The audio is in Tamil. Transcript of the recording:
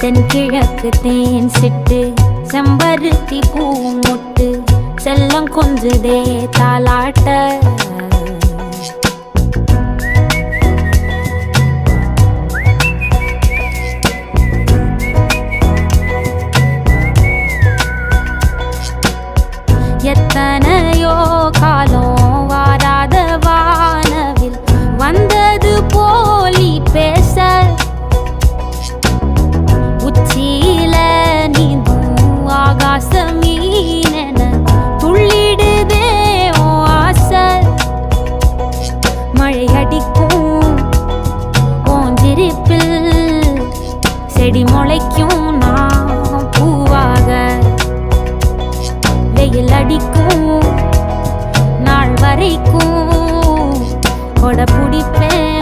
தென்கிழக்கு தேன் சிட்டு செம்பருத்தி பூ முட்டு செல்லம் கொஞ்சுதே தாலாட்ட எத்தனையோ காலம் வாராத வானவில் வந்தது போலி பேச உச்சியில நீந்தும் ஆகாச மீனென துள்ளிடுதே ஓ ஆசை மழை அடிக்கும் ஓஞ்சிருப்பில் செடி முளைக்கும் நான் பூவாக வெயில் அடிக்கும் நாள் வரைக்கும் கொடை பிடிப்பேன்